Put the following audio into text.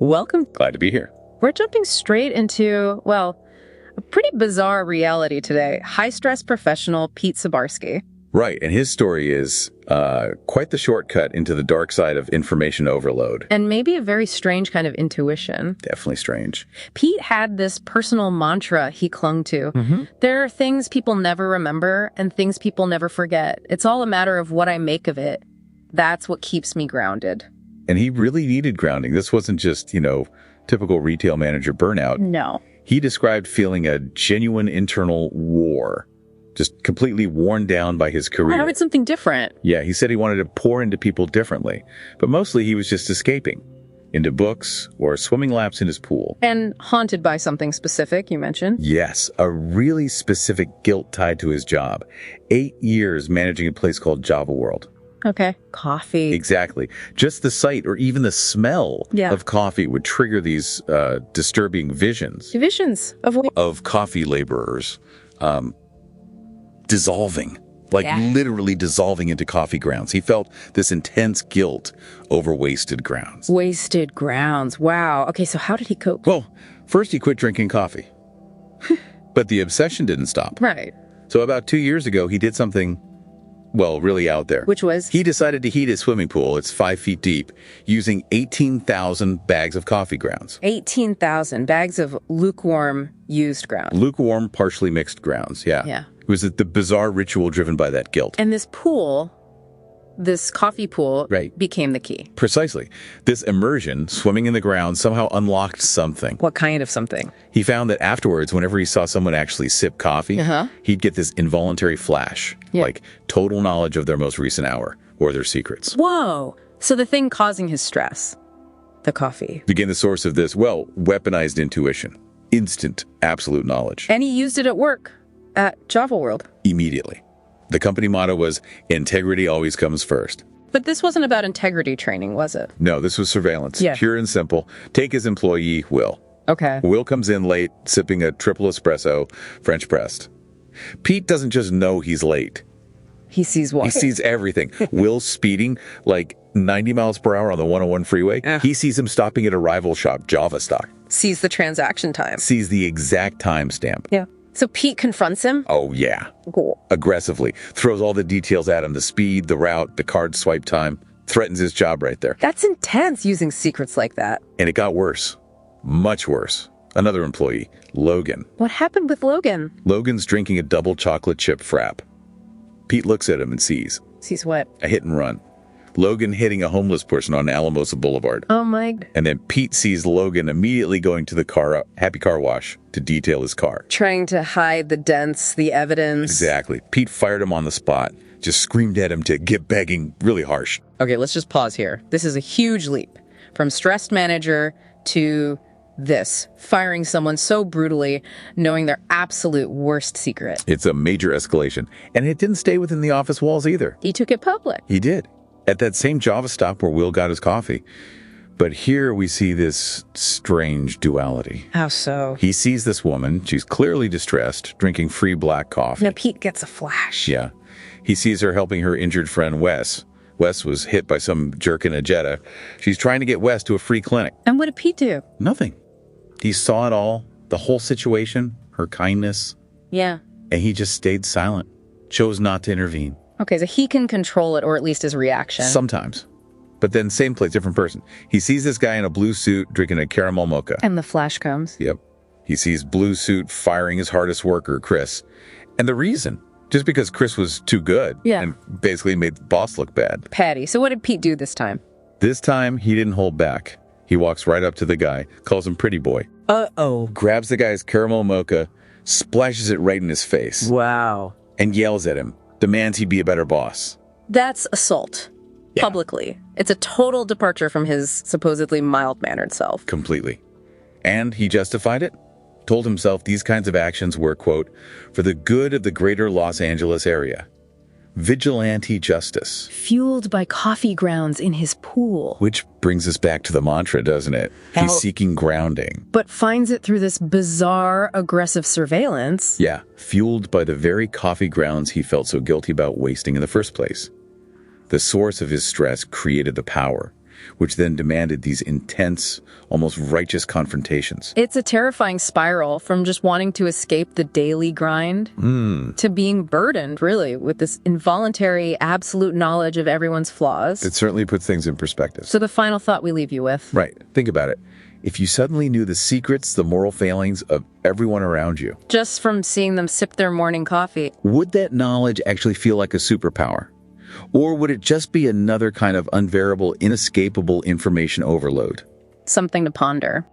Welcome. Glad to be here. We're jumping straight into, well, a pretty bizarre reality today. High-stress professional Pete Sabarsky. Right, and his story is quite the shortcut into the dark side of information overload. And maybe a very strange kind of intuition. Definitely strange. Pete had this personal mantra he clung to. There are things people never remember and things people never forget. It's all a matter of what I make of it. That's what keeps me grounded. And he really needed grounding. This wasn't just, typical retail manager burnout. No. He described feeling a genuine internal war, just completely worn down by his career. Having something different. Yeah, he said he wanted to pour into people differently, but mostly he was just escaping into books or swimming laps in his pool. And haunted by something specific, you mentioned. Yes, a really specific guilt tied to his job. 8 years managing a place called Java World. Okay. Coffee. Exactly. Just the sight or even the smell of coffee would trigger these disturbing visions. Visions of what? Of coffee laborers dissolving, literally dissolving into coffee grounds. He felt this intense guilt over wasted grounds. Wasted grounds. Wow. Okay, so how did he cope? Well, first he quit drinking coffee. But the obsession didn't stop. Right. So about 2 years ago, he did something, really out there. Which was? He decided to heat his swimming pool, it's 5 feet deep, using 18,000 bags of coffee grounds. 18,000 bags of lukewarm used ground. Lukewarm, partially mixed grounds, yeah. Yeah. It was the bizarre ritual driven by that guilt. And this pool, this coffee pool, became the key. Precisely. This immersion, swimming in the ground, somehow unlocked something. What kind of something? He found that afterwards, whenever he saw someone actually sip coffee, he'd get this involuntary flash, like total knowledge of their most recent hour or their secrets. Whoa. So the thing causing his stress, the coffee. Became the source of this, weaponized intuition. Instant, absolute knowledge. And he used it at work, at Java World. Immediately. The company motto was, integrity always comes first. But this wasn't about integrity training, was it? No, this was surveillance. Yeah. Pure and simple. Take his employee, Will. Okay. Will comes in late, sipping a triple espresso, French pressed. Pete doesn't just know he's late. He sees what? He sees everything. Will's speeding like 90 miles per hour on the 101 freeway. He sees him stopping at a rival shop, Java stock. Sees the transaction time. Sees the exact timestamp. Yeah. So Pete confronts him? Oh, yeah. Cool. Aggressively. Throws all the details at him, the speed, the route, the card swipe time. Threatens his job right there. That's intense, using secrets like that. And it got worse. Much worse. Another employee, Logan. What happened with Logan? Logan's drinking a double chocolate chip frap. Pete looks at him and sees. Sees what? A hit and run. Logan hitting a homeless person on Alamosa Boulevard. Oh my. And then Pete sees Logan immediately going to the Happy Car Wash to detail his car. Trying to hide the dents, the evidence. Exactly. Pete fired him on the spot. Just screamed at him to get begging really harsh. Okay, let's just pause here. This is a huge leap. From stressed manager to this. Firing someone so brutally, knowing their absolute worst secret. It's a major escalation. And it didn't stay within the office walls either. He took it public. He did. At that same Java stop where Will got his coffee. But here we see this strange duality. How so? He sees this woman, she's clearly distressed, drinking free black coffee. Now Pete gets a flash. Yeah. He sees her helping her injured friend Wes. Wes was hit by some jerk in a Jetta. She's trying to get Wes to a free clinic. And what did Pete do? Nothing. He saw it all, the whole situation, her kindness. Yeah. And he just stayed silent, chose not to intervene. Okay, so he can control it, or at least his reaction. Sometimes. But then same place, different person. He sees this guy in a blue suit drinking a caramel mocha. And the flash comes. Yep. He sees blue suit firing his hardest worker, Chris. And the reason, just because Chris was too good and basically made the boss look bad. Patty. So what did Pete do this time? This time, he didn't hold back. He walks right up to the guy, calls him pretty boy. Uh-oh. Grabs the guy's caramel mocha, splashes it right in his face. Wow. And yells at him, demands he be a better boss. That's assault. Yeah. Publicly. It's a total departure from his supposedly mild-mannered self. Completely. And he justified it. Told himself these kinds of actions were, quote, for the good of the greater Los Angeles area. Vigilante justice. Fueled by coffee grounds in his pool. Which brings us back to the mantra, doesn't it? He's seeking grounding. But finds it through this bizarre, aggressive surveillance. Yeah, fueled by the very coffee grounds he felt so guilty about wasting in the first place. The source of his stress created the power. which then demanded these intense, almost righteous confrontations. It's a terrifying spiral from just wanting to escape the daily grind to being burdened, really, with this involuntary, absolute knowledge of everyone's flaws. It certainly puts things in perspective. So the final thought we leave you with. Right. Think about it. If you suddenly knew the secrets, the moral failings of everyone around you, Just from seeing them sip their morning coffee. would that knowledge actually feel like a superpower? Or would it just be another kind of unbearable, inescapable information overload? Something to ponder.